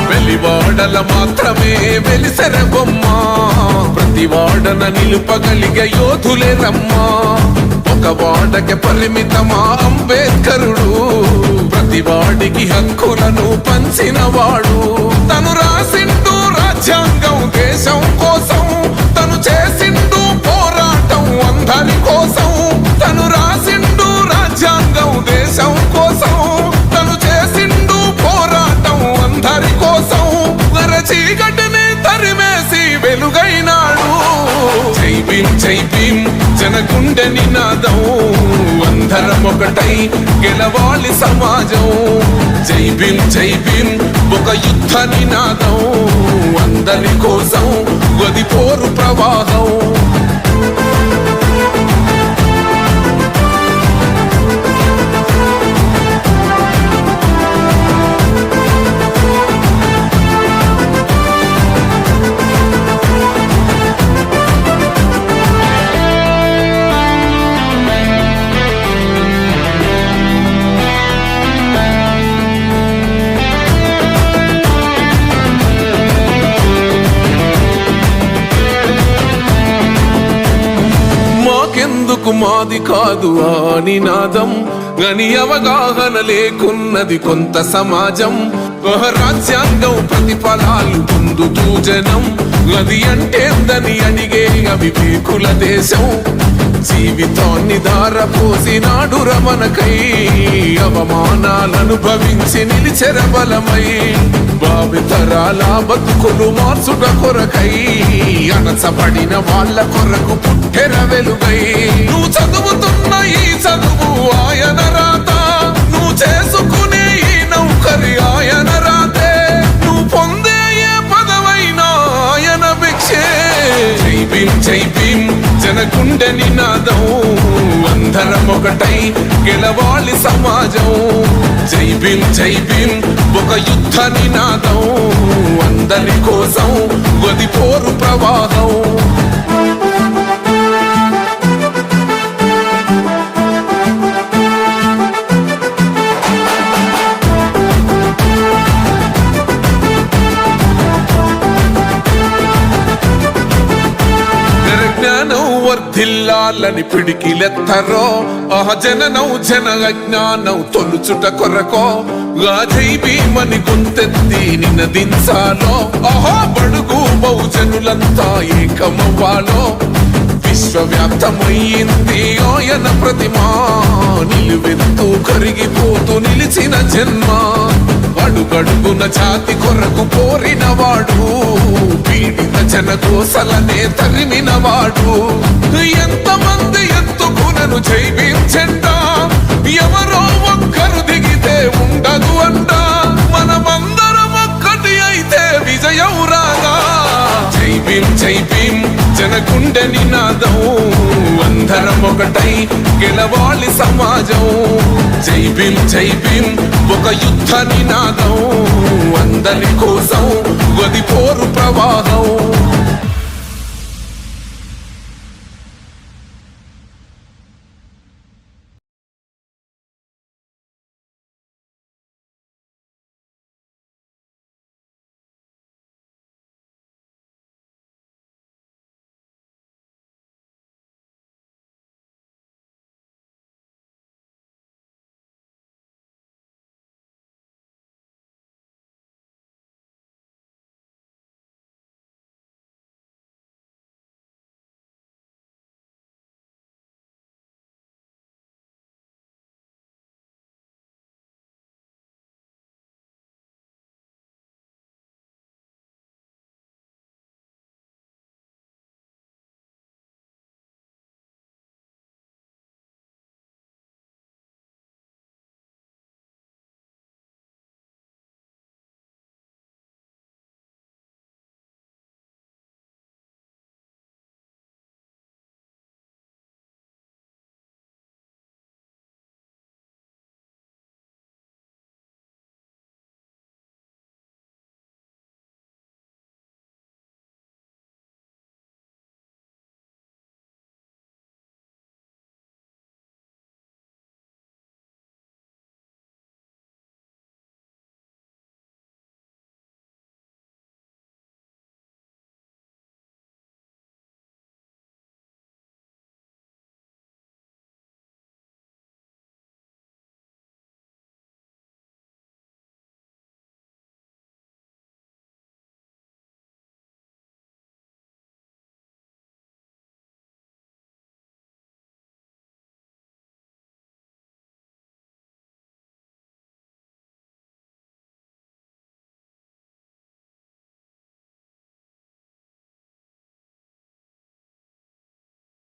వెలివాడల మాత్రమే వెలిసెర బొమ్మ ప్రతి వాడన నిలుపగలిగే యోధులే రమ్మా ఒక వాడకి పరిమితమా అంబేద్కరుడు ప్రతి వాడికి హక్కులను పంచినవాడు తను రాసిండు రాజ్యాంగం దేశం కోసం తను చేసిండు పోరాటం అందరి కోసం తను రాసిండు రాజ్యాంగం దేశం కోసం తను చేసిండు పోరాటం అందరి కోసం చీకటిని తరిమేసి వెలుగైనాడు జై భీమ్ జై భీమ్ జనగుండె నినాదం అందరం ఒకటై గెలవాలి సమాజం జై భీమ్ ఒక యుద్ధ నినాదం అందరి కోసం గది పోరు ప్రవాహం ఎందుకు మాది కాదు ఆ నినాదం గని అవగాహన లేకున్నది కొంత సమాజం రాజ్యాంగం ప్రతిఫలాలు పొందుతూ జనం గది అంటేందని అడిగే అవివేకుల దేశం జీవితాన్ని ధారపోసినాడు రమణకై అవమానాలను భవించి నిలిచెర బలమై భావితరాల బతుకులు మార్చుట కొరకై అణచబడిన వాళ్ళ కొరకు పుట్టెర వెలుగై నువ్వు చదువుతున్న ఈ చదువు ఆయన రాత నువ్వు చేసుకునే ఈ నౌకరి ఆయన రాతే నువ్వు పొందే ఏ పదవైనా ఆయన భిక్షే జై భీమ్ జనగుండె నినాదం అందరం ఒకటై గెలవాలి సమాజం జై భీమ్ ఒక యుద్ధ నినాదం అందరి కోసం గది పోరు ప్రవాహం వర్ధిల్లాలని పిడికిలెత్తరో జననం జన అజ్ఞానం తొలుచుట కొరకో జై భీమని గొంతెత్తి నినదించాలో బడుగు బహుజనులంతా ఏకమవ్వాలో విశ్వవ్యాప్తమయ్యింది ఆయన ప్రతిమా నిలువెత్తు కరిగిపోతూ నిలిచిన జన్మ అడుగడుగున జాతి కొరకు పోరినవాడు పీడిత జనకోసలనే తరిమినవాడు ఎంతమంది ఎత్తుకునను జై భీమ్ జెండా ఎవరో ఒక్కరు దిగితే ఉండదు అంట మనమందరం ఒక్కటి అయితే విజయం రాగా జై భీమ్ జనగుండె నినాదం అందరం ఒకటై గెలవాలి సమాజం జై భీమ్ ఒక యుద్ధ నినాదం అందరి కోసం గది పోరు ప్రవాహం